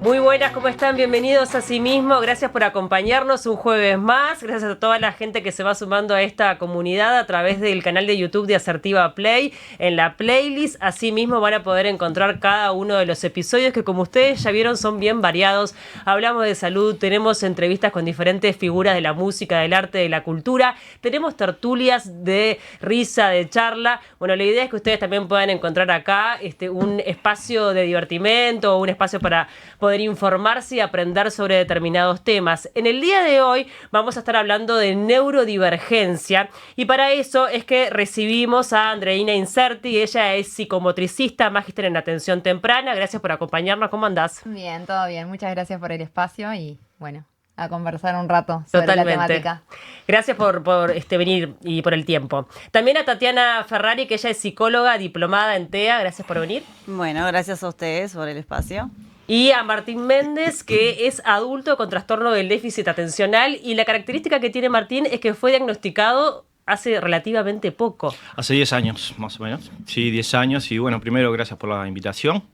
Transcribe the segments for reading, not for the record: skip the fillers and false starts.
Muy buenas, ¿cómo están? Bienvenidos a Sí Mismo. Gracias por acompañarnos un jueves más. Gracias a toda la gente que se va sumando a esta comunidad a través del canal de YouTube de Asertiva Play. En la playlist, así mismo van a poder encontrar cada uno de los episodios que, como ustedes ya vieron, son bien variados. Hablamos de salud, tenemos entrevistas con diferentes figuras de la música, del arte, de la cultura. Tenemos tertulias de risa, de charla. Bueno, la idea es que ustedes también puedan encontrar acá un espacio de divertimento, un espacio para poder informarse y aprender sobre determinados temas. En el día de hoy vamos a estar hablando de neurodivergencia y para eso es que recibimos a Andreina Inserti. Ella es psicomotricista, magíster en atención temprana. Gracias por acompañarnos. ¿Cómo andás? Bien, todo bien. Muchas gracias por el espacio y bueno, a conversar un rato sobre la temática. Gracias por venir y por el tiempo. También a Tatiana Ferrari, que ella es psicóloga diplomada en TEA. Gracias por venir. Bueno, gracias a ustedes por el espacio. Y a Martín Méndez, que es adulto con trastorno del déficit atencional. Y la característica que tiene Martín es que fue diagnosticado hace relativamente poco. Hace 10 años, más o menos. Sí, 10 años. Y bueno, primero, gracias por la invitación.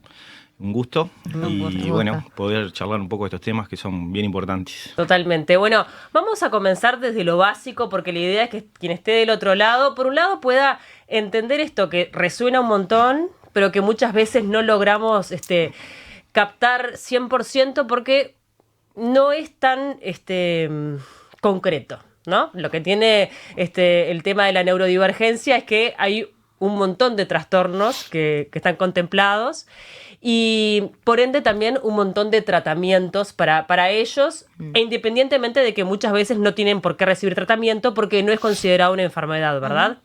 Un gusto. Y bueno, poder charlar un poco de estos temas que son bien importantes. Totalmente. Bueno, vamos a comenzar desde lo básico, porque la idea es que quien esté del otro lado, por un lado, pueda entender esto que resuena un montón, pero que muchas veces no logramos captar 100% porque no es tan concreto, ¿no? Lo que tiene el tema de la neurodivergencia es que hay un montón de trastornos que están contemplados y por ende también un montón de tratamientos para ellos, e independientemente de que muchas veces no tienen por qué recibir tratamiento porque no es considerado una enfermedad, ¿verdad?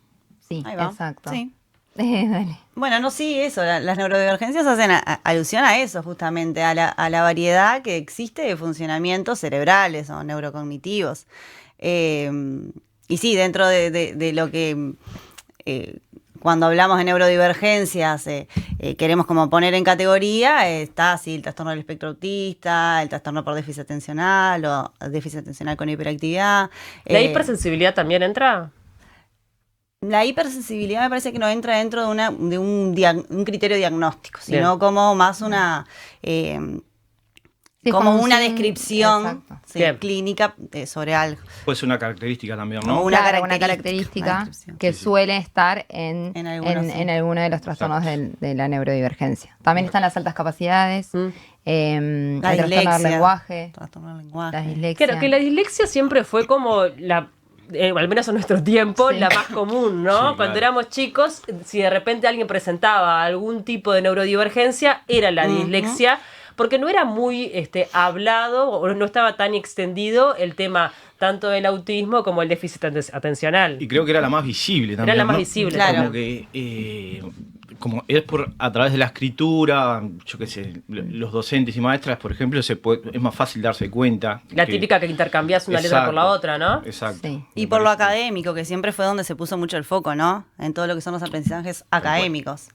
Sí, Ahí va. exacto. Sí. Dale. Bueno, no, sí, eso. Las neurodivergencias hacen alusión a eso, justamente, a la variedad que existe de funcionamientos cerebrales o neurocognitivos. Y sí, dentro de lo que cuando hablamos de neurodivergencias queremos como poner en categoría, está así el trastorno del espectro autista, el trastorno por déficit atencional o déficit atencional con hiperactividad. ¿La hipersensibilidad también entra? La hipersensibilidad me parece que no entra dentro de un criterio diagnóstico, sino como más una como una descripción clínica sobre algo. Puede ser una característica también, Como ¿no? una Una característica que suele estar en alguno de los trastornos de la neurodivergencia. También están las altas capacidades, el trastorno del lenguaje, la dislexia. Claro, que la dislexia siempre fue como al menos en nuestro tiempo, la más común, ¿no? Sí, claro. Cuando éramos chicos, si de repente alguien presentaba algún tipo de neurodivergencia, era la dislexia, porque no era muy hablado o no estaba tan extendido el tema tanto del autismo como el déficit atencional. Y creo que era la más visible también. Era la más ¿no? visible, claro. Como que como es a través de la escritura, yo qué sé, los docentes y maestras, por ejemplo, es más fácil darse cuenta. La típica que intercambias una letra por la otra, ¿no? Exacto. Sí. Y por lo académico, que siempre fue donde se puso mucho el foco, ¿no? En todo lo que son los aprendizajes académicos.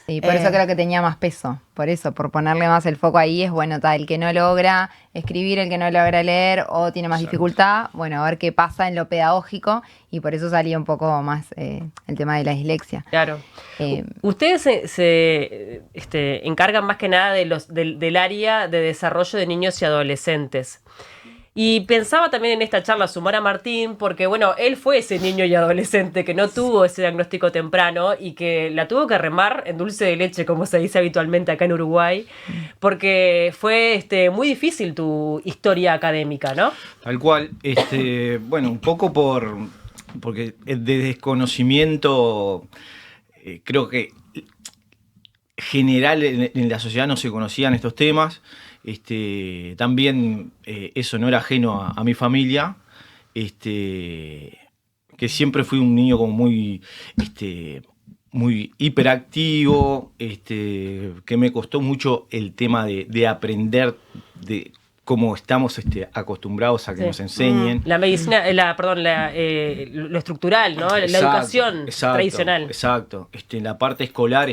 Sí, por eso creo que tenía más peso. Por eso, por ponerle más el foco ahí, es bueno, el que no logra escribir, el que no logra leer o tiene más dificultad, bueno, a ver qué pasa en lo pedagógico y por eso salía un poco más el tema de la dislexia. Claro. Ustedes se encargan más que nada del área de desarrollo de niños y adolescentes. Y pensaba también en esta charla sumar a Martín, porque bueno, él fue ese niño y adolescente que no tuvo ese diagnóstico temprano y que la tuvo que remar en dulce de leche, como se dice habitualmente acá en Uruguay, porque fue muy difícil tu historia académica, ¿no? Tal cual. Bueno, un poco porque de desconocimiento, creo que general en la sociedad no se conocían estos temas. También eso no era ajeno a mi familia, que siempre fui un niño como muy hiperactivo, que me costó mucho el tema de aprender de cómo estamos acostumbrados a que nos enseñen. La medicina, lo estrucral, ¿no? La educación tradicional. Exacto. La parte escolar,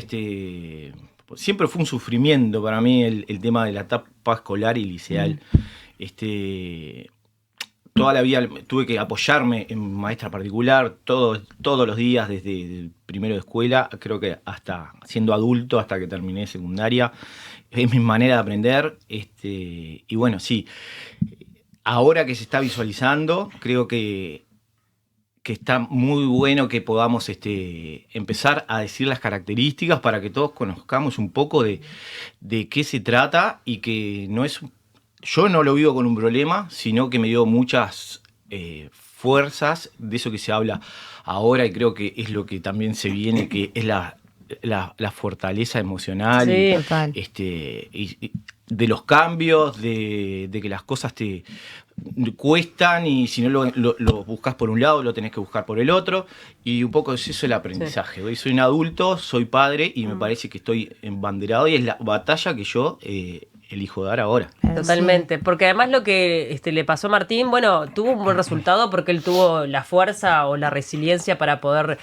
siempre fue un sufrimiento para mí el tema de la etapa escolar y liceal. toda la vida tuve que apoyarme en maestra particular todos los días, desde el primero de escuela, creo que hasta siendo adulto, hasta que terminé secundaria. Es mi manera de aprender. Y bueno, sí, ahora que se está visualizando, creo que está muy bueno que podamos empezar a decir las características para que todos conozcamos un poco de qué se trata, y que no es... Yo no lo vivo con un problema, sino que me dio muchas fuerzas de eso que se habla ahora, y creo que es lo que también se viene, que es la fortaleza emocional. Sí, total. Y de los cambios, de que las cosas te cuestan, y si no lo buscas por un lado, lo tenés que buscar por el otro, y un poco es eso el aprendizaje. Hoy soy un adulto, soy padre, y me parece que estoy embanderado, y es la batalla que yo elijo dar ahora. Totalmente, porque además lo que le pasó a Martín, bueno, tuvo un buen resultado porque él tuvo la fuerza o la resiliencia para poder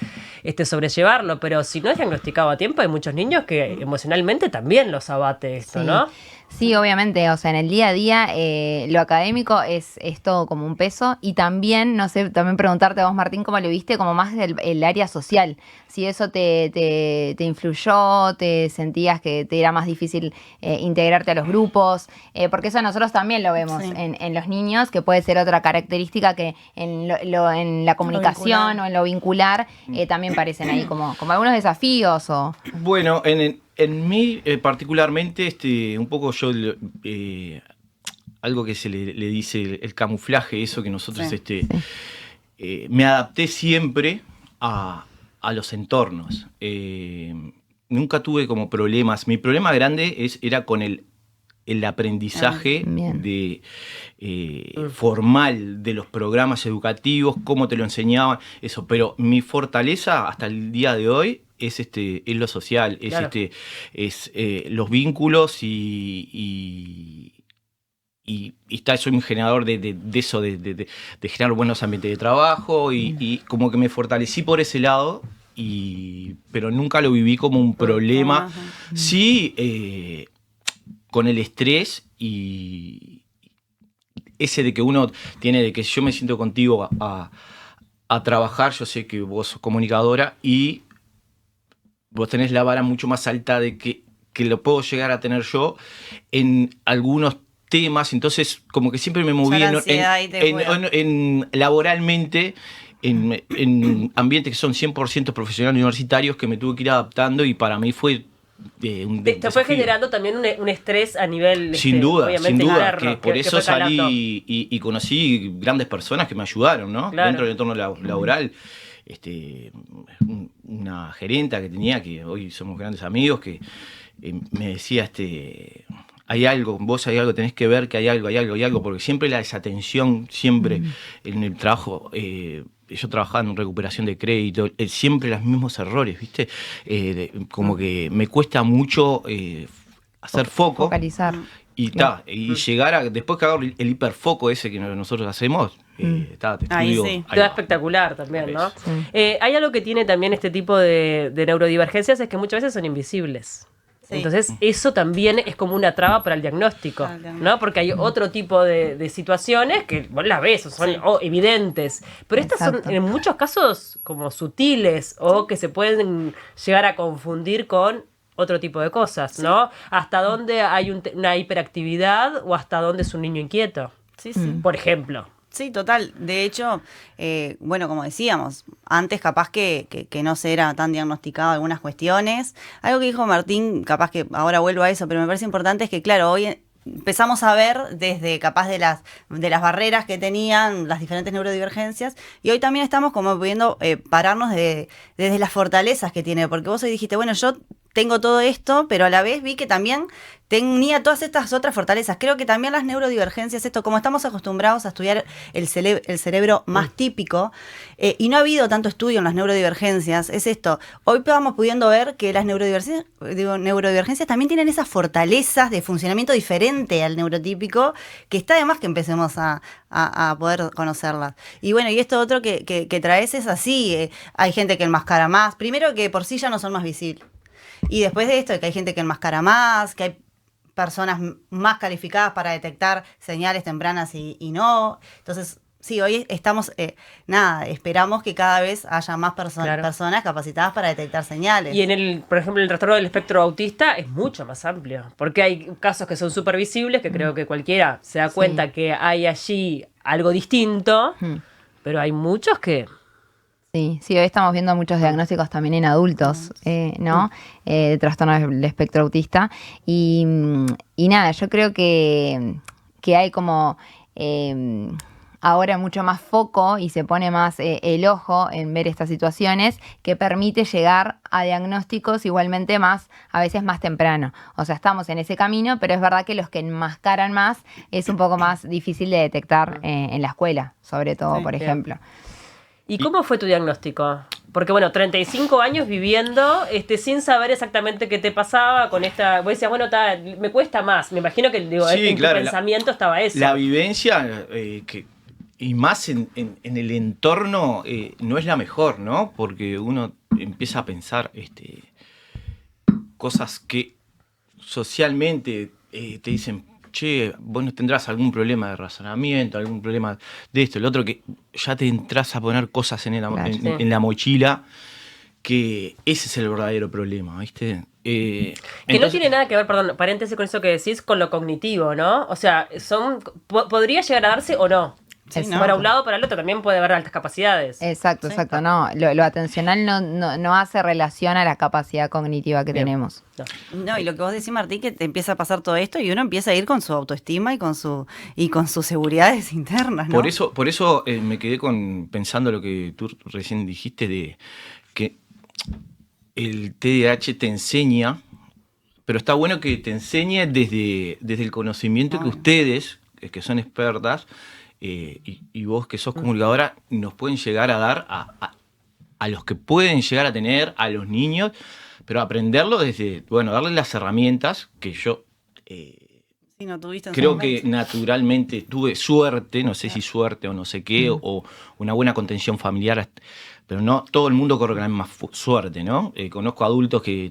sobrellevarlo, pero si no es diagnosticado a tiempo, hay muchos niños que emocionalmente también los abate esto, Sí. ¿no? Sí, obviamente, o sea, en el día a día lo académico es todo como un peso, y también, no sé, también preguntarte a vos, Martín, cómo lo viste, como más el área social, si eso te influyó, te sentías que te era más difícil integrarte a los grupos, porque eso nosotros también lo vemos Sí. en los niños, que puede ser otra característica que en la comunicación vincular. o en lo vincular también parecen ahí como algunos desafíos o... Bueno, en mí particularmente, un poco yo, algo que se le dice el camuflaje, eso que nosotros Sí. me adapté siempre a los entornos. Nunca tuve como problemas. Mi problema grande era con el aprendizaje Bien. formal de los programas educativos, cómo te lo enseñaban, eso. Pero mi fortaleza hasta el día de hoy es lo social, Claro. es los vínculos, y soy un generador de eso, de generar buenos ambientes de trabajo, y como que me fortalecí por ese lado, pero nunca lo viví como un problema. Ajá. Sí, con el estrés y ese de que uno tiene, de que yo me siento contigo a trabajar, yo sé que vos sos comunicadora y vos tenés la vara mucho más alta de que lo puedo llegar a tener yo en algunos temas, entonces como que siempre me moví Ya la ansiedad ahí te juega. laboralmente en ambientes que son 100% profesionales universitarios, que me tuve que ir adaptando, y para mí fue un Te fue desafío. generando también un estrés a nivel, Sin duda, obviamente, sin duda, interno, que por eso fue calando. salí y conocí grandes personas que me ayudaron, ¿no? Claro. Dentro del entorno laboral, una gerenta que tenía, que hoy somos grandes amigos, que me decía, hay algo, vos hay algo, tenés que ver que hay algo, porque siempre la desatención, siempre en el trabajo, yo trabajaba en recuperación de crédito, siempre los mismos errores, ¿viste? Como que me cuesta mucho hacer foco. Focalizar. Y llegar a, después que hago el hiperfoco ese que nosotros hacemos, te Ahí digo, sí. ahí Queda va. espectacular también, ¿no? Sí. Hay algo que tiene también este tipo de neurodivergencias, es que muchas veces son invisibles. Sí. Entonces, eso también es como una traba para el diagnóstico, Para el diagnóstico. ¿no? Porque hay otro tipo de situaciones que vos las ves, son Sí. evidentes, pero estas Exacto. son en muchos casos como sutiles o que se pueden llegar a confundir con otro tipo de cosas, ¿no? Hasta dónde hay una hiperactividad o hasta dónde es un niño inquieto, Sí, sí. por ejemplo. Sí, total. De hecho, bueno, como decíamos, antes capaz que no se era tan diagnosticado algunas cuestiones. Algo que dijo Martín, capaz que ahora vuelvo a eso, pero me parece importante es que, claro, hoy empezamos a ver desde capaz de las barreras que tenían las diferentes neurodivergencias, y hoy también estamos como pudiendo pararnos desde las fortalezas que tiene, porque vos hoy dijiste, bueno, yo tengo todo esto, pero a la vez vi que también tenía todas estas otras fortalezas. Creo que también las neurodivergencias, como estamos acostumbrados a estudiar el cerebro más típico, y no ha habido tanto estudio en las neurodivergencias, es esto. Hoy vamos pudiendo ver que las neurodivergencias también tienen esas fortalezas de funcionamiento diferente al neurotípico, que está de más que empecemos a poder conocerlas. Y bueno, y esto otro que traes es así. Hay gente que enmascara más. Primero, que por sí ya no son más visibles. Y después de esto, que hay gente que enmascara más, que hay personas más calificadas para detectar señales tempranas y no. Entonces, sí, hoy estamos, esperamos que cada vez haya más Claro. personas capacitadas para detectar señales. Y por ejemplo, el trastorno del espectro autista es mucho más amplio, porque hay casos que son súper visibles, que creo que cualquiera se da cuenta Sí. que hay allí algo distinto, pero hay muchos que... Sí, hoy estamos viendo muchos diagnósticos también en adultos, ¿no? De trastorno del espectro autista. Y nada, yo creo que hay como ahora mucho más foco y se pone más el ojo en ver estas situaciones que permite llegar a diagnósticos igualmente a veces más temprano. O sea, estamos en ese camino, pero es verdad que los que enmascaran más es un poco más difícil de detectar en la escuela, sobre todo, Sí, por bien. ejemplo. ¿Y cómo fue tu diagnóstico? Porque bueno, 35 años viviendo sin saber exactamente qué te pasaba con esta... Vos decías, bueno, me cuesta más. Me imagino que digo, Sí, en claro, tu pensamiento estaba eso. La vivencia, y más en el entorno, no es la mejor, ¿no? Porque uno empieza a pensar cosas que socialmente te dicen, che, vos no tendrás algún problema de razonamiento, algún problema de esto, el otro, que ya te entras a poner cosas Claro. en la mochila, que ese es el verdadero problema, ¿viste? Que no tiene nada que ver, perdón, paréntesis con eso que decís, con lo cognitivo, ¿no? O sea, podría llegar a darse o no. Sí, ¿no? Para un lado o para el otro también puede haber altas capacidades. Exacto, Sí. exacto. No, lo atencional no hace relación a la capacidad cognitiva que Bien. tenemos. No, y lo que vos decís, Martín, que te empieza a pasar todo esto y uno empieza a ir con su autoestima y con sus seguridades internas, ¿no? Por eso me quedé pensando lo que tú recién dijiste, de que el TDAH te enseña, pero está bueno que te enseñe desde el conocimiento que ustedes, que son expertas, y vos que sos comunicadora, nos pueden llegar a dar a los que pueden llegar a tener, a los niños, pero aprenderlo desde, bueno, darles las herramientas que yo... Sí, no tuviste en su Creo que momento. naturalmente tuve suerte, no sé si suerte o no sé qué, o una buena contención familiar, pero no todo el mundo corre con la misma suerte, ¿no? Conozco adultos que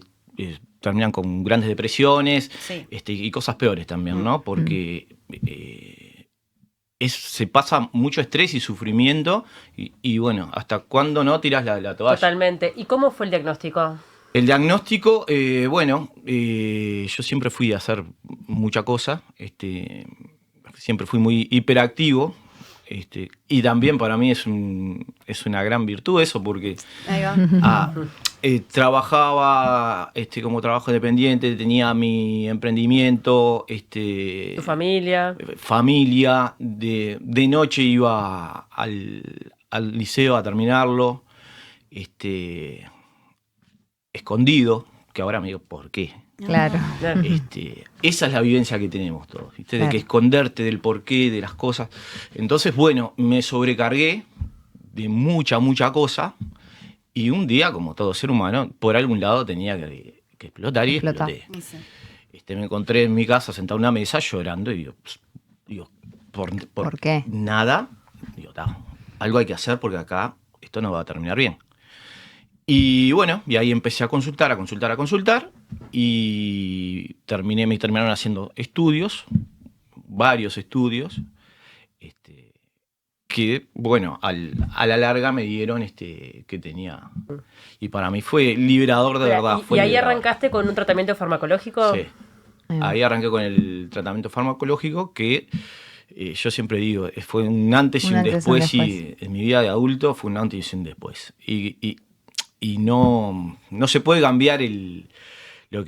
terminan con grandes depresiones, Sí. y cosas peores también, ¿no? Porque se pasa mucho estrés y sufrimiento, y bueno, ¿hasta cuándo no tiras la toalla? Totalmente. ¿Y cómo fue el diagnóstico? El diagnóstico, yo siempre fui a hacer mucha cosa, siempre fui muy hiperactivo, y también para mí es una gran virtud eso, porque Ahí va. trabajaba como trabajo independiente, tenía mi emprendimiento, ¿Tu familia? familia, de noche iba al liceo a terminarlo, escondido, que ahora me digo, ¿por qué? Claro. Claro. Esa es la vivencia que tenemos todos, ¿viste? De Claro. que esconderte del porqué de las cosas. Entonces, bueno, me sobrecargué de mucha cosa, y un día, como todo ser humano, por algún lado tenía que explotar, y Explotar. exploté. Sí. Me encontré en mi casa sentado en una mesa llorando, y digo, ¿Por qué? nada, digo, algo hay que hacer porque acá esto no va a terminar bien. Y bueno, y ahí empecé a consultar, y me terminaron haciendo estudios, varios estudios, que, bueno, a la larga me dieron que tenía. Y para mí fue liberador, de verdad. ¿Y Fue ahí liberador. arrancaste con un tratamiento farmacológico? Sí. Ahí arranqué con el tratamiento farmacológico, que yo siempre digo, fue un antes y Un un antes y un después, y después. en mi vida de adulto fue un antes y un después. Y no se puede cambiar lo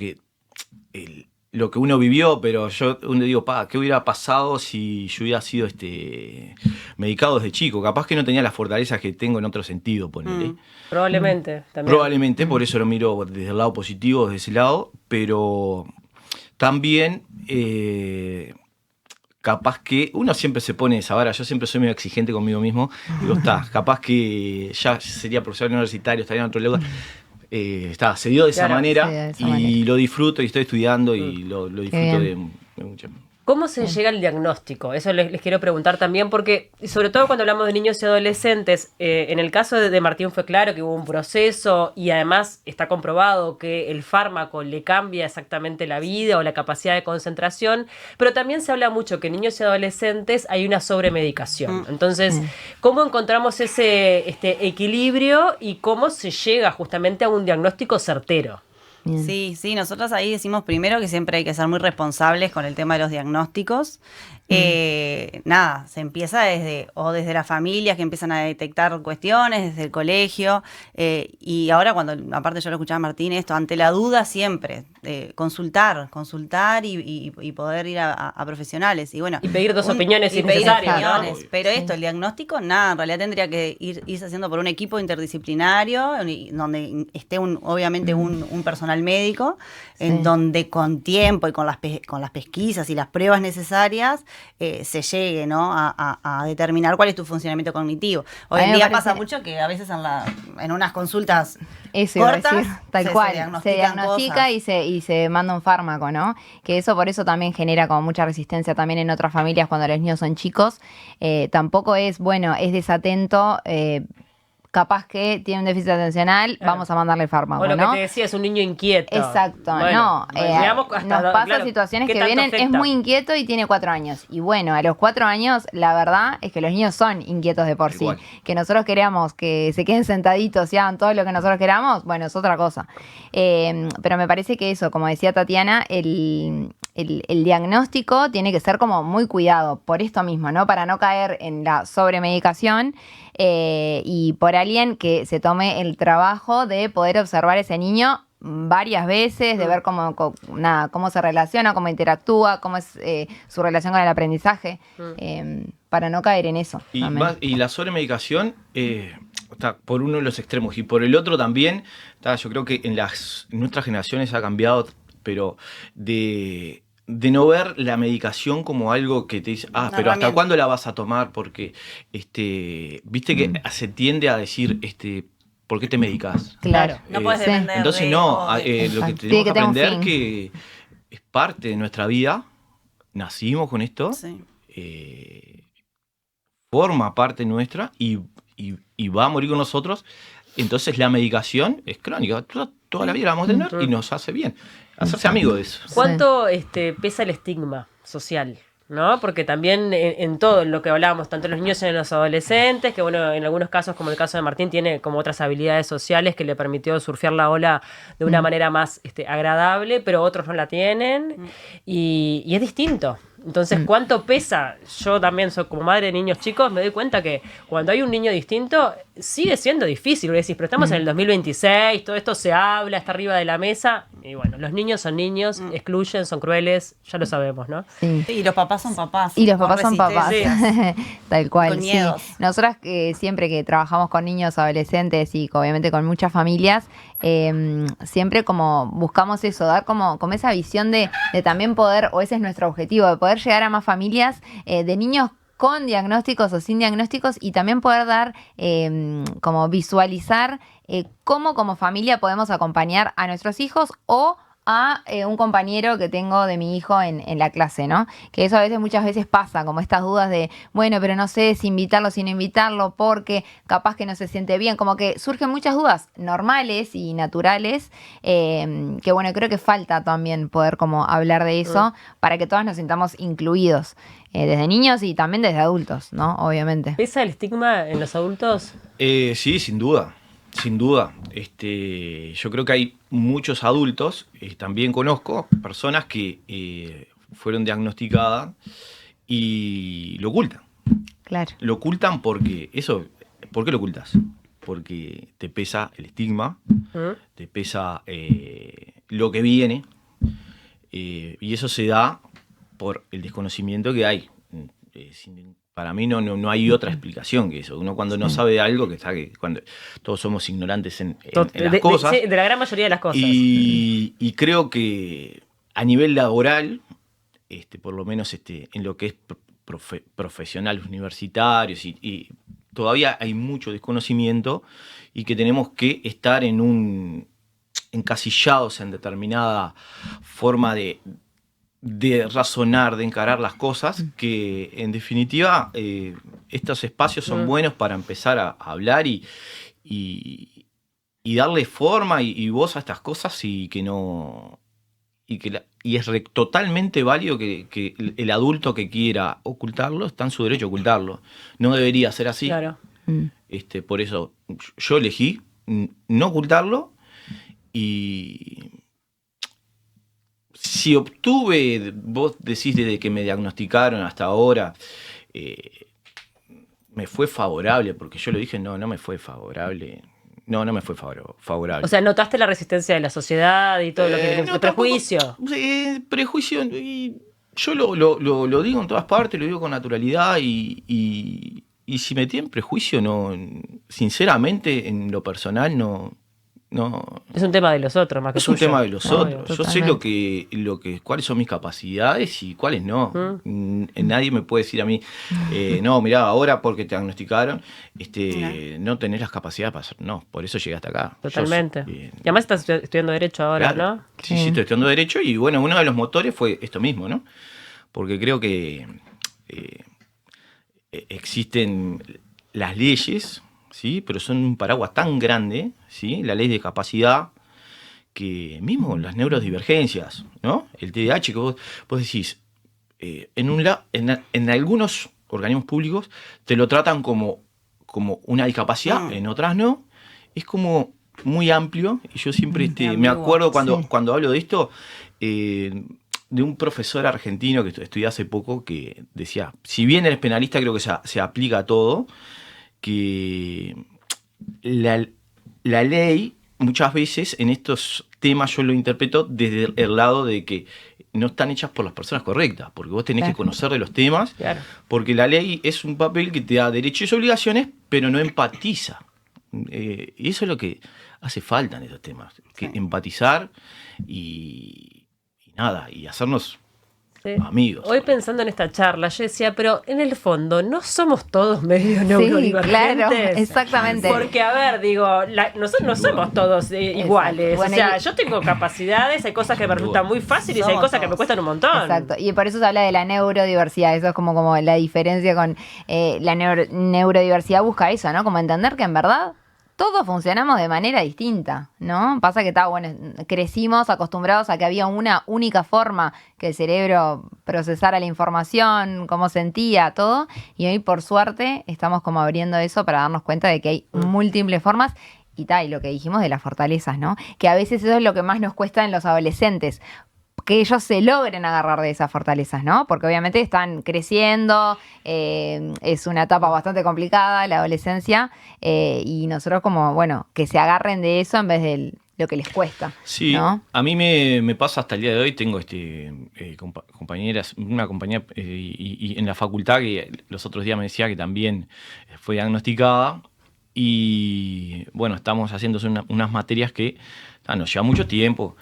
que uno vivió, pero uno digo, ¿qué hubiera pasado si yo hubiera sido medicado desde chico? Capaz que no tenía las fortalezas que tengo en otro sentido, ponele. Probablemente. También. Probablemente, por eso lo miro desde el lado positivo, desde ese lado, pero también capaz que uno siempre se pone esa vara. Yo siempre soy medio exigente conmigo mismo. Digo, capaz que ya sería profesor universitario, estaría en otro lugar. Se dio de esa Claro, manera, se dio de esa y manera. lo disfruto, y estoy estudiando, y lo disfruto bien. de mucho. ¿Cómo se llega al diagnóstico? Eso les quiero preguntar también, porque sobre todo cuando hablamos de niños y adolescentes, en el caso de Martín fue claro que hubo un proceso y además está comprobado que el fármaco le cambia exactamente la vida o la capacidad de concentración, pero también se habla mucho que en niños y adolescentes hay una sobremedicación. Entonces, ¿cómo encontramos ese equilibrio y cómo se llega justamente a un diagnóstico certero? Bien. Sí, nosotros ahí decimos primero que siempre hay que ser muy responsables con el tema de los diagnósticos. Nada, se empieza desde las familias que empiezan a detectar cuestiones, desde el colegio, y ahora cuando, aparte yo lo escuchaba a Martín, esto, ante la duda siempre, consultar y poder ir a profesionales. Y bueno, Y pedir dos opiniones si es pedir necesario, ¿no? opiniones. Pero esto, el diagnóstico, nada, en realidad tendría que irse haciendo por un equipo interdisciplinario, donde esté obviamente un personal médico, en donde con tiempo y con las pesquisas y las pruebas necesarias se llegue, ¿no? a determinar cuál es tu funcionamiento cognitivo. Hoy en día pasa mucho que a veces en unas consultas eso iba a cortas decir, tal cual, se diagnostica cosas. y se manda un fármaco, ¿no? Que eso por eso también genera como mucha resistencia también en otras familias cuando los niños son chicos. Tampoco es, bueno, es desatento, capaz que tiene un déficit atencional, vamos a mandarle el fármaco, O lo ¿no? que te decía, es un niño inquieto. Exacto, Bueno, no. veamos hasta, Nos pasa claro, situaciones ¿qué que tanto vienen, es afecta? muy inquieto y tiene 4 años. Y bueno, a los 4 años, la verdad es que los niños son inquietos de por sí. Igual. Que nosotros queramos que se queden sentaditos y hagan todo lo que nosotros queramos, bueno, es otra cosa. Pero me parece que eso, como decía Tatiana, el diagnóstico tiene que ser como muy cuidado por esto mismo, ¿no? Para no caer en la sobremedicación y por alguien que se tome el trabajo de poder observar a ese niño varias veces, de ver cómo se relaciona, cómo interactúa, cómo es su relación con el aprendizaje, para no caer en eso. Y la sobremedicación está por uno de los extremos y por el otro también, yo creo que en nuestras generaciones ha cambiado, pero de no ver la medicación como algo que te dice, pero herramienta. ¿hasta cuándo la vas a tomar? Porque, viste que se tiende a decir, ¿por qué te medicas? Claro. No puedes depender Entonces lo que Exacto. tenemos Tiene que que tener un aprender fin. que es parte de nuestra vida, nacimos con esto, Sí. forma parte nuestra y va a morir con nosotros. Entonces la medicación es crónica, toda la vida la vamos a tener y nos hace bien. Hacerse amigo de eso. ¿Cuánto pesa el estigma social? ¿No? Porque también en todo en lo que hablábamos, tanto en los niños y en los adolescentes, que bueno, en algunos casos, como el caso de Martín, tiene como otras habilidades sociales que le permitió surfear la ola de una manera más agradable, pero otros no la tienen y es distinto. Entonces, ¿cuánto pesa? Yo también soy como madre de niños chicos, me doy cuenta que cuando hay un niño distinto, sigue siendo difícil. Decís, pero estamos en el 2026, todo esto se habla, está arriba de la mesa. Y bueno, los niños son niños, excluyen, son crueles, ya lo sabemos, ¿no? Sí. Sí, y los papás son papás. Y los con papás son papás, resistencias. tal cual. Con Sí. miedos. Nosotras siempre que trabajamos con niños, adolescentes y obviamente con muchas familias, siempre como buscamos eso, dar como esa visión de también poder, o ese es nuestro objetivo, de poder llegar a más familias de niños con diagnósticos o sin diagnósticos y también poder dar, como visualizar cómo como familia podemos acompañar a nuestros hijos o a un compañero que tengo de mi hijo en la clase, ¿no? Que eso muchas veces pasa, como estas dudas de, bueno, pero no sé si invitarlo, si no invitarlo, porque capaz que no se siente bien, como que surgen muchas dudas normales y naturales, que bueno, creo que falta también poder como hablar de eso para que todas nos sintamos incluidos, desde niños y también desde adultos, ¿no? Obviamente. ¿Pesa el estigma en los adultos? Sí, sin duda. Sin duda. Yo creo que hay muchos adultos, también conozco personas que fueron diagnosticadas y lo ocultan. Claro. Lo ocultan porque ¿por qué lo ocultas? Porque te pesa el estigma, te pesa lo que viene, y eso se da por el desconocimiento que hay. Para mí no hay otra explicación que eso. Uno cuando no sabe de algo, cuando todos somos ignorantes en las cosas. De la gran mayoría de las cosas. Y creo que a nivel laboral, por lo menos en lo que es profesionales universitarios, y todavía hay mucho desconocimiento y que tenemos que estar encasillados en determinada forma de de razonar, de encarar las cosas, que en definitiva estos espacios son buenos para empezar a hablar y darle forma y voz a estas cosas y que no... Y es totalmente válido que el adulto que quiera ocultarlo está en su derecho a ocultarlo. No debería ser así. Claro. Por eso yo elegí no ocultarlo y si obtuve, vos decís desde que me diagnosticaron hasta ahora, me fue favorable, porque yo lo dije, no me fue favorable. No me fue favorable. O sea, ¿notaste la resistencia de la sociedad y todo lo que... No, el prejuicio? Prejuicio, y yo lo digo en todas partes, lo digo con naturalidad y si me tienen prejuicio, no, sinceramente, en lo personal, no. Es un tema de los otros, más que es un tuyo. tema de los Obvio, otros. Yo sé cuáles son mis capacidades y cuáles no. Nadie me puede decir a mí, no, mirá, ahora porque te diagnosticaron, no tenés las capacidades para hacer. No, por eso llegué hasta acá. Totalmente. Y además estás estudiando Derecho ahora, claro, ¿no? Sí, estoy estudiando Derecho y bueno, uno de los motores fue esto mismo, ¿no? Porque creo que existen las leyes, ¿sí? Pero son un paraguas tan grande, ¿sí? La ley de capacidad, que mismo las neurodivergencias, ¿no? El TDAH, que vos decís, en algunos organismos públicos te lo tratan como una discapacidad, en otras no. Es como muy amplio y yo siempre me acuerdo cuando hablo de esto, de un profesor argentino que estudié hace poco que decía, si bien eres penalista, creo que se aplica a todo, que la ley muchas veces en estos temas yo lo interpreto desde el lado de que no están hechas por las personas correctas, porque vos tenés que conocer de los temas, porque la ley es un papel que te da derechos y obligaciones, pero no empatiza. Y eso es lo que hace falta en estos temas, que empatizar y nada, y hacernos amigos. Hoy pensando en esta charla, yo decía, pero en el fondo, ¿no somos todos medio neurodivergentes? Claro, exactamente. Porque, a ver, digo, nosotros no somos todos iguales. Bueno, o sea, yo tengo capacidades, hay cosas que me resultan muy fáciles y hay cosas que me cuestan un montón. Exacto, y por eso se habla de la neurodiversidad, eso es como la diferencia con la neurodiversidad busca eso, ¿no? Como entender que en verdad todos funcionamos de manera distinta, ¿no? Pasa que crecimos acostumbrados a que había una única forma que el cerebro procesara la información, cómo sentía, todo, y hoy por suerte estamos como abriendo eso para darnos cuenta de que hay múltiples formas y lo que dijimos de las fortalezas, ¿no? Que a veces eso es lo que más nos cuesta en los adolescentes, que ellos se logren agarrar de esas fortalezas, ¿no? Porque obviamente están creciendo, es una etapa bastante complicada, la adolescencia, y nosotros que se agarren de eso en vez de lo que les cuesta. Sí, ¿no? A mí me pasa hasta el día de hoy, tengo compañeras, una compañera y en la facultad que los otros días me decía que también fue diagnosticada y bueno, estamos haciendo unas materias que nos lleva mucho tiempo.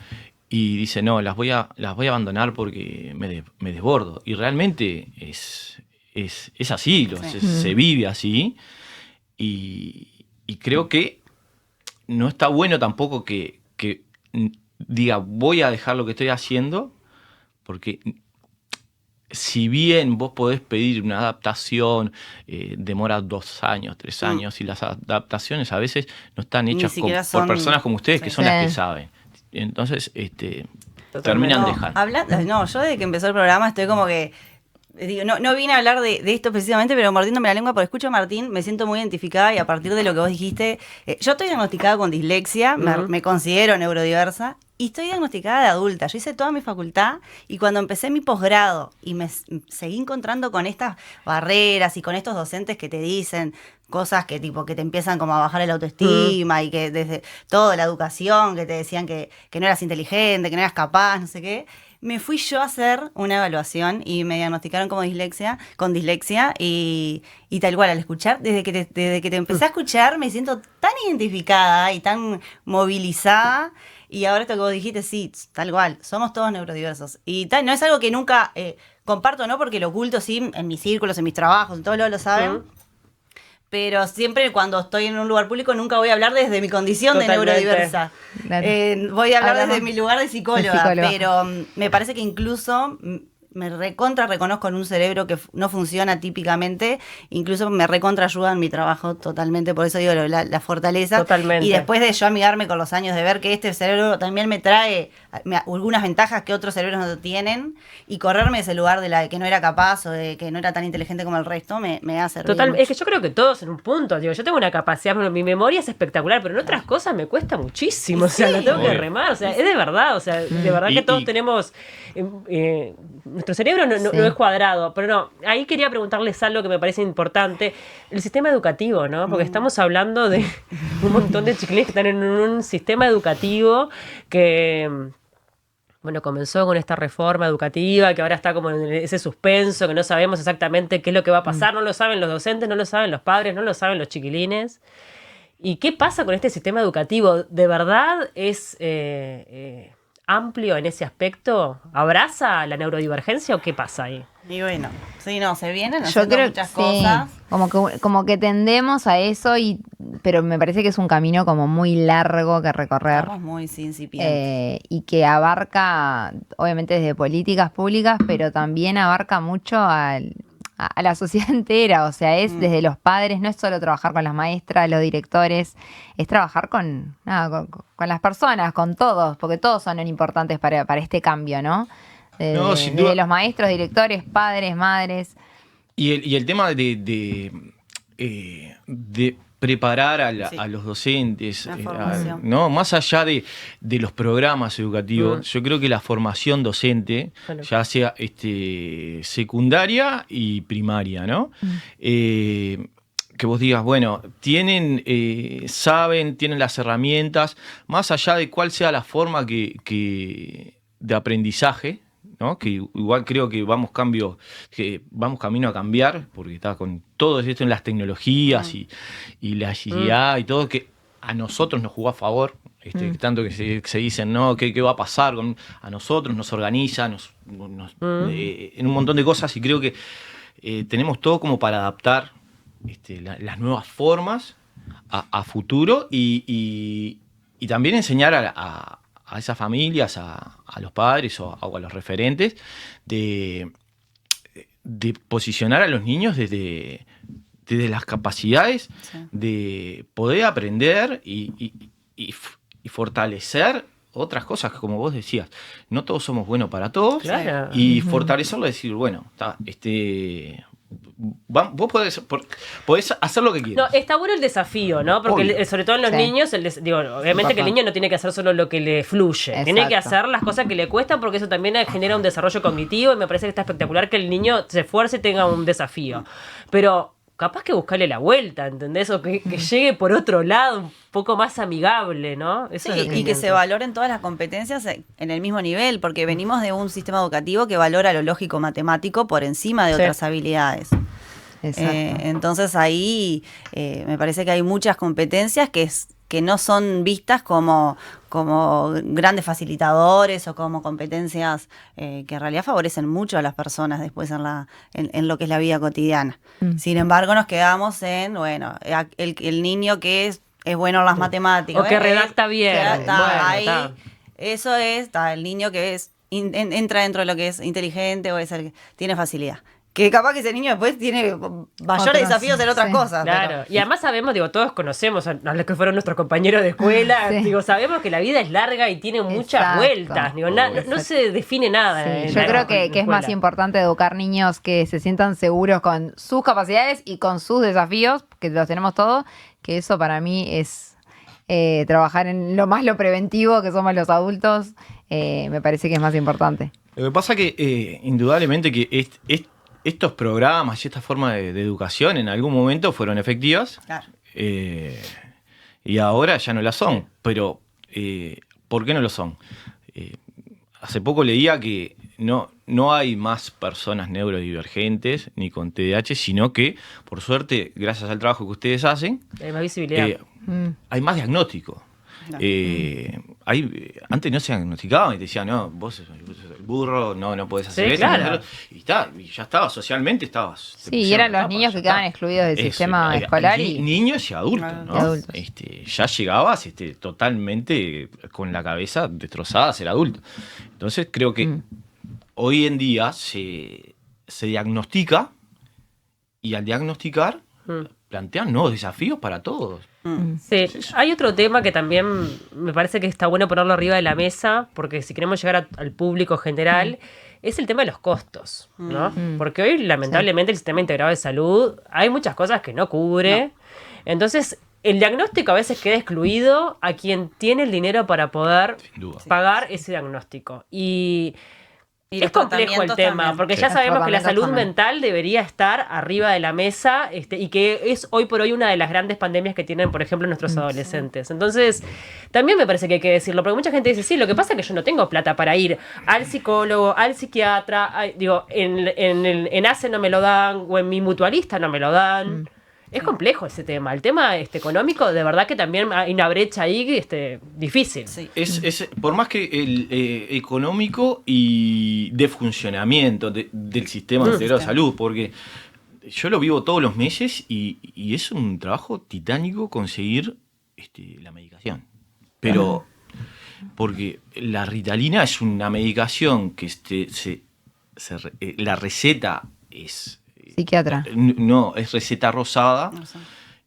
Y dice, no, las voy a abandonar porque me desbordo. Y realmente es así, se vive así. Y creo que no está bueno tampoco que diga, voy a dejar lo que estoy haciendo, porque si bien vos podés pedir una adaptación, demora 2 años, 3 años, y las adaptaciones a veces no están hechas por personas como ustedes, que son las que saben. Entonces, terminan dejando. Yo desde que empezó el programa estoy como que, digo, no vine a hablar de esto precisamente, pero mordiéndome la lengua, porque escucho a Martín, me siento muy identificada y a partir de lo que vos dijiste, yo estoy diagnosticada con dislexia, me considero neurodiversa y estoy diagnosticada de adulta. Yo hice toda mi facultad y cuando empecé mi posgrado y me seguí encontrando con estas barreras y con estos docentes que te dicen cosas que te empiezan como a bajar el autoestima y que desde toda la educación que te decían que no eras inteligente, que no eras capaz, no sé qué. Me fui yo a hacer una evaluación y me diagnosticaron con dislexia y tal cual, al escuchar, desde que te empecé a escuchar me siento tan identificada y tan movilizada. Y ahora esto que vos dijiste, sí, tal cual, somos todos neurodiversos. Y no es algo que nunca comparto, ¿no? Porque lo oculto, sí, en mis círculos, en mis trabajos, en todos lados lo saben. pero siempre cuando estoy en un lugar público nunca voy a hablar desde mi condición Totalmente. de neurodiversa. Claro. Voy a hablar Hablamos desde mi lugar de psicóloga, de psicóloga. pero me parece que incluso me reconozco en un cerebro que no funciona típicamente, incluso me recontra ayuda en mi trabajo totalmente, por eso digo la fortaleza. Totalmente. Y después de yo amigarme con los años, de ver que este cerebro también me trae algunas ventajas que otros cerebros no tienen, y correrme de ese lugar de la que no era capaz o de que no era tan inteligente como el resto, me ha servido Total, mucho. es que yo creo que todos en un punto, digo, yo tengo una capacidad, mi memoria es espectacular, pero en otras cosas me cuesta muchísimo, o sea, la tengo que Obvio. remar, o sea, es de verdad, o sea, de verdad que todos tenemos, nuestro cerebro no es cuadrado, pero no, ahí quería preguntarles algo que me parece importante, el sistema educativo, ¿no? Porque estamos hablando de un montón de chiquilines que están en un sistema educativo que... Bueno, comenzó con esta reforma educativa que ahora está como en ese suspenso, que no sabemos exactamente qué es lo que va a pasar, no lo saben los docentes, no lo saben los padres, no lo saben los chiquilines. ¿Y qué pasa con este sistema educativo? ¿De verdad es amplio en ese aspecto? ¿Abraza la neurodivergencia o qué pasa ahí? Y bueno, sí, no, se vienen Yo haciendo creo muchas sí, cosas. como que tendemos a eso, pero me parece que es un camino como muy largo que recorrer. Estamos muy incipientes. Y que abarca, obviamente, desde políticas públicas, pero también abarca mucho a la sociedad entera. O sea, es desde los padres, no es solo trabajar con las maestras, los directores, es trabajar con las personas, con todos, porque todos son importantes para este cambio, ¿no? No, sin duda. Desde los maestros, directores, padres, madres. Y el tema de preparar Sí. a los docentes, La formación. ¿no? Más allá de los programas educativos, yo creo que la formación docente, Bueno. ya sea secundaria y primaria, ¿no? Que vos digas, bueno, saben, tienen las herramientas, más allá de cuál sea la forma de aprendizaje, ¿no? Que igual creo que vamos camino a cambiar, porque está con todo esto en las tecnologías y la agilidad y todo, que a nosotros nos jugó a favor, tanto que se dicen, ¿no? ¿Qué va a pasar a nosotros? Nos organiza, en un montón de cosas, y creo que tenemos todo como para adaptar las nuevas formas a futuro y también enseñar a esas familias, a los padres o a los referentes, de posicionar a los niños desde las capacidades de poder aprender y fortalecer otras cosas, que como vos decías, no todos somos buenos para todos, Claro. y fortalecerlo, decir, bueno, vos podés hacer lo que No, quieras. está bueno el desafío, ¿no? Porque Obvio. sobre todo en los Sí. niños, obviamente que el niño no tiene que hacer solo lo que le fluye, tiene que Exacto. hacer las cosas que le cuestan, porque eso también genera un desarrollo cognitivo, y me parece que está espectacular que el niño se esfuerce y tenga un desafío. Pero capaz que buscarle la vuelta, ¿entendés? O que llegue por otro lado, un poco más amigable, ¿no? Eso Sí, es lo y que se siento. valoren todas las competencias en el mismo nivel, porque venimos de un sistema educativo que valora lo lógico matemático por encima de Sí. otras habilidades. Exacto. Entonces ahí me parece que hay muchas competencias que no son vistas como grandes facilitadores o como competencias que en realidad favorecen mucho a las personas después en lo que es la vida cotidiana. Sin embargo, nos quedamos en, bueno, el niño que es bueno en las matemáticas. O que redacta bien. Bueno, Ahí, está. eso está el niño que entra dentro de lo que es inteligente o es el que tiene facilidad. Que capaz que ese niño después tiene mayores Otros, desafíos en otras sí. cosas. Claro, y además sabemos, todos conocemos a los que fueron nuestros compañeros de escuela, Sí. sabemos que la vida es larga y tiene muchas Exacto. vueltas, no se define nada. en Sí, la yo creo que es escuela. más importante educar niños que se sientan seguros con sus capacidades y con sus desafíos, que los tenemos todos, que eso para mí es trabajar en lo preventivo que somos los adultos, me parece que es más importante. Lo que pasa que indudablemente que estos programas y esta forma de educación en algún momento fueron efectivas, Claro. y ahora ya no las son. Pero, ¿por qué no lo son? Hace poco leía que no hay más personas neurodivergentes ni con TDAH, sino que, por suerte, gracias al trabajo que ustedes hacen, Hay más visibilidad. hay más diagnóstico. Claro. Antes no se diagnosticaban y te decían, no, vos burro, no puedes hacer Sí, eso. claro. Y ya estabas, socialmente estabas. Sí, y eran los niños que quedaban excluidos del sistema escolar niños y adultos, ¿no? Y adultos. Ya llegabas totalmente con la cabeza destrozada a ser adulto. Entonces creo que hoy en día se diagnostica y al diagnosticar plantean nuevos desafíos para todos. Sí, hay otro tema que también me parece que está bueno ponerlo arriba de la mesa, porque si queremos llegar al público general, es el tema de los costos, ¿no? Porque hoy, lamentablemente, el sistema integrado de salud, hay muchas cosas que no cubre. Entonces, el diagnóstico a veces queda excluido a quien tiene el dinero para poder Sin duda. pagar ese diagnóstico. Y Y es los complejo el tratamientos tema, también. porque Sí. ya Los sabemos que la tratamientos salud también. mental debería estar arriba de la mesa, y que es hoy por hoy una de las grandes pandemias que tienen, por ejemplo, nuestros adolescentes. Entonces, también me parece que hay que decirlo, porque mucha gente dice, sí, lo que pasa es que yo no tengo plata para ir al psicólogo, al psiquiatra, en ACE no me lo dan, o en mi mutualista no me lo dan. Es complejo ese tema. El tema económico, de verdad que también hay una brecha ahí difícil. Sí. Es por más que el económico y de funcionamiento del sistema integrado de salud, porque yo lo vivo todos los meses y es un trabajo titánico conseguir la medicación. Pero porque la Ritalina es una medicación que la receta es Psiquiatra. no, es receta rosada No sé.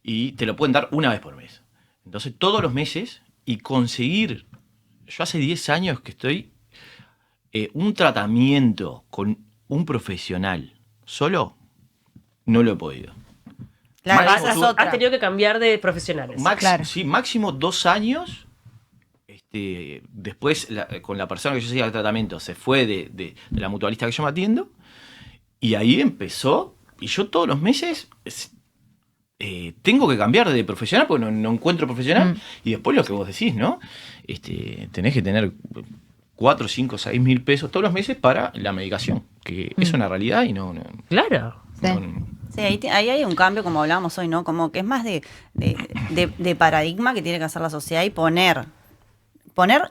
y te lo pueden dar una vez por mes. Entonces, todos los meses y conseguir... Yo hace 10 años que estoy un tratamiento con un profesional solo, no lo he podido. Claro, Máximo esa es tú- otra. Has tenido que cambiar de profesionales. Claro. Sí, máximo 2 años. Después, con la persona que yo seguía el tratamiento, se fue de la mutualista que yo me atiendo. Y ahí empezó. Y yo todos los meses tengo que cambiar de profesional porque no encuentro profesional. Y después lo que vos decís, ¿no? Tenés que tener 4, 5, 6 mil pesos todos los meses para la medicación. Que es una realidad y no. Claro. Sí. Sí, ahí hay un cambio, como hablábamos hoy, ¿no? Como que es más de paradigma que tiene que hacer la sociedad y poner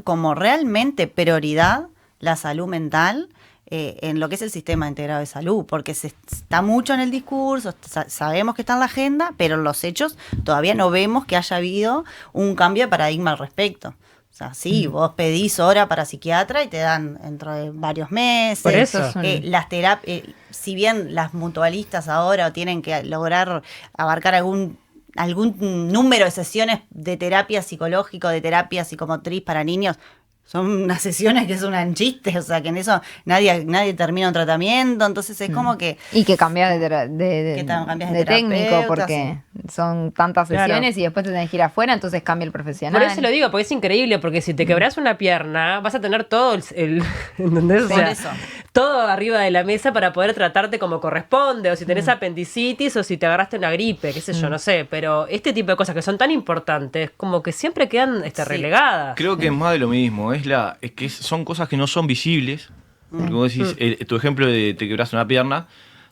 como realmente prioridad la salud mental en lo que es el sistema integrado de salud, porque se está mucho en el discurso, sabemos que está en la agenda, pero en los hechos todavía no vemos que haya habido un cambio de paradigma al respecto. O sea, sí, vos pedís hora para psiquiatra y te dan dentro de varios meses. Por eso. Las terapias, si bien las mutualistas ahora tienen que lograr abarcar algún número de sesiones de terapia psicológica, de terapia psicomotriz para niños, son unas sesiones que son un chiste, o sea, que en eso nadie termina un tratamiento, entonces es como que... Y que cambias Que cambias de técnico terapeuta, porque son tantas Claro. sesiones y después te tenés que ir afuera, entonces cambia el profesional. Por eso lo digo, porque es increíble, porque si te quebras una pierna, vas a tener todo ¿entendés? O Por sea, eso. todo arriba de la mesa para poder tratarte como corresponde, o si tenés apendicitis, o si te agarraste una gripe, qué sé yo, no sé, pero este tipo de cosas que son tan importantes, como que siempre quedan Sí. relegadas. Creo que es más de lo mismo. Es que son cosas que no son visibles. Porque vos decís, tu ejemplo de te quebras una pierna,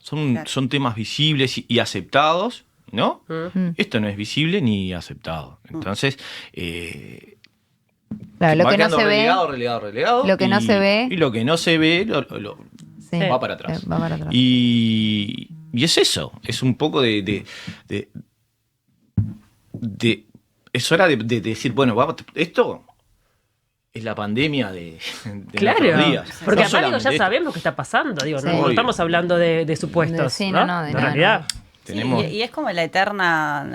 Claro. son temas visibles y aceptados, ¿no? Esto no es visible ni aceptado. Entonces, Claro, lo va que no quedando se ve, relegado. lo que no se ve. Y lo que no se ve sí, va para atrás. va para atrás. Y es eso, es un poco es hora de decir, bueno, esto es la pandemia de Claro, nuestros días. porque No acá digo, ya solamente esto. sabemos qué está pasando, digo, Sí. no Obvio. estamos hablando de supuestos, Sí, ¿no? no, de En nada, realidad. Sí, Tenemos- y es como la eterna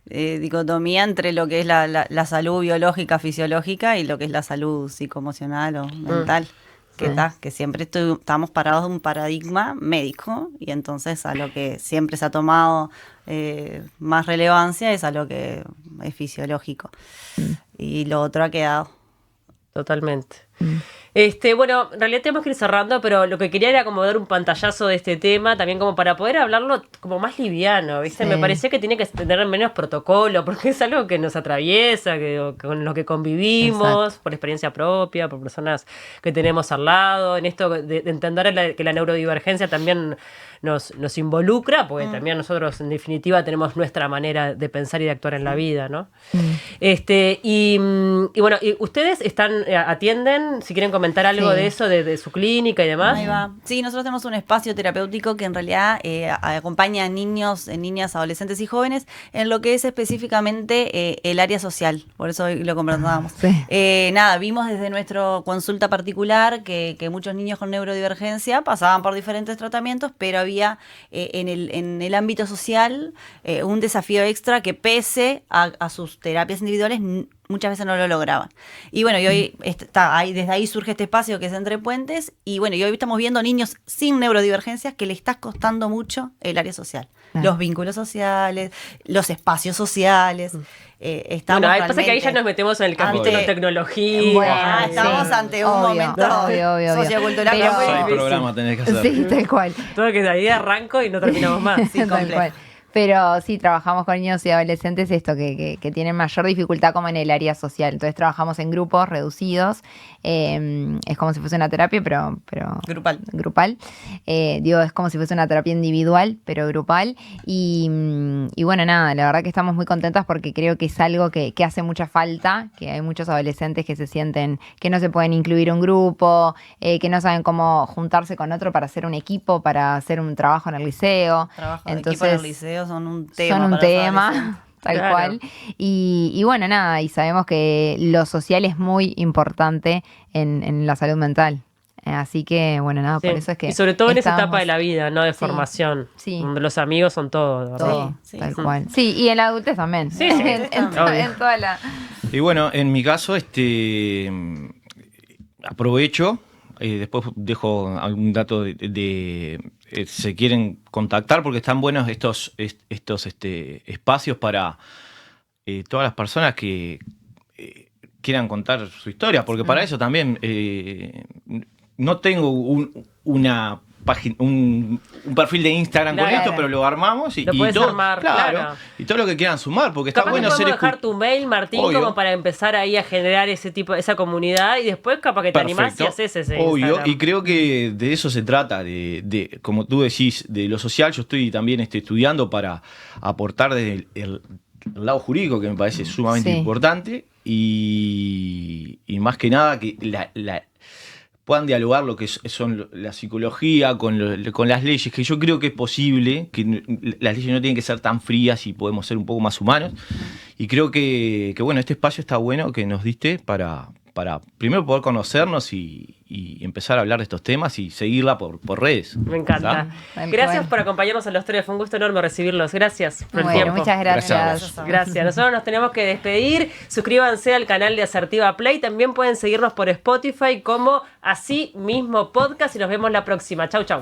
dicotomía entre lo que es la salud biológica, fisiológica y lo que es la salud psicoemocional o mental. Que siempre estamos parados de un paradigma médico y entonces a lo que siempre se ha tomado más relevancia es a lo que es fisiológico. Y lo otro ha quedado. Totalmente. Bueno, en realidad tenemos que ir cerrando, pero lo que quería era como dar un pantallazo de este tema, también como para poder hablarlo como más liviano, ¿viste? Sí. Me parecía que tiene que tener menos protocolo, porque es algo que nos atraviesa, con lo que convivimos, Exacto. por experiencia propia, por personas que tenemos al lado, en esto de entender que la neurodivergencia también nos involucra, porque también nosotros en definitiva tenemos nuestra manera de pensar y de actuar en la vida, ¿no? Y bueno, ¿y ustedes atienden, si quieren comentar comentar algo Sí. de eso, de su clínica y demás? Ahí va. Sí, nosotros tenemos un espacio terapéutico que en realidad acompaña a niños, niñas, adolescentes y jóvenes en lo que es específicamente el área social. Por eso hoy lo conversábamos. Sí. Nada, vimos desde nuestra consulta particular que muchos niños con neurodivergencia pasaban por diferentes tratamientos, pero había en el ámbito social un desafío extra que pese a sus terapias individuales muchas veces no lo lograban. Y bueno, y hoy desde ahí surge este espacio que es Entre Puentes, y bueno, y hoy estamos viendo niños sin neurodivergencias que le está costando mucho el área social. Claro. Los vínculos sociales, los espacios sociales. Estamos Bueno, pasa que ahí ya realmente nos metemos en el capítulo ante- tecnología. Bueno, estamos sí. ante un Obvio, momento obvio. sociocultural Pero- muy Seis difícil. programas tenés que hacer. Sí, tal cual. Todo que de ahí arranco y no terminamos más. Sí, Tal complejo. cual. Pero sí, trabajamos con niños y adolescentes esto, que tienen mayor dificultad como en el área social. Entonces trabajamos en grupos reducidos. Es como si fuese una terapia, pero grupal. Es como si fuese una terapia individual, pero grupal. Y bueno, nada, la verdad que estamos muy contentas porque creo que es algo que hace mucha falta, que hay muchos adolescentes que se sienten que no se pueden incluir un grupo, que no saben cómo juntarse con otro para hacer un equipo, para hacer un trabajo en el liceo. Trabajo de equipo en el liceo son un tema. Son un para los tema, adolescentes. tal Claro. cual. Y bueno, nada, y sabemos que lo social es muy importante en la salud mental. Así que, bueno, nada, Sí. por eso es que... Y sobre todo en esa estábamos- etapa de la vida, ¿no? De Sí, formación. sí. Donde los amigos son todo. ¿verdad? Todo, Sí, tal sí. cual. Sí, y en la adultez también. Sí, sí, en obvio. toda la... Y bueno, en mi caso, aprovecho, después dejo algún dato se quieren contactar porque están buenos estos espacios para todas las personas que quieran contar su historia, porque para eso también no tengo una página, un perfil de Instagram con Claro. esto, pero lo armamos Lo puedes todo, armar, claro. y todo lo que quieran sumar, porque está Capaz bueno que ser podemos dejar escu- tu mail, Martín, Obvio. como para empezar ahí a generar esa comunidad y después capaz que te animás y haces ese Obvio, Instagram. y creo que de eso se trata, de como tú decís, de lo social. Yo estoy también estudiando para aportar desde el lado jurídico, que me parece sumamente Sí. importante, y más que nada que puedan dialogar lo que son la psicología con las leyes, que yo creo que es posible, que las leyes no tienen que ser tan frías y podemos ser un poco más humanos. Y creo que bueno, este espacio está bueno que nos diste para primero poder conocernos y empezar a hablar de estos temas y seguirla por redes. Me encanta. ¿Está? Tal Gracias cual. por acompañarnos a los tres. Fue un gusto enorme recibirlos. Gracias por el Bueno, tiempo. muchas Gracias a gracias. vos. Gracias. Nosotros nos tenemos que despedir. Suscríbanse al canal de Asertiva Play. También pueden seguirnos por Spotify como Así Mismo Podcast y nos vemos la próxima. Chau, chau.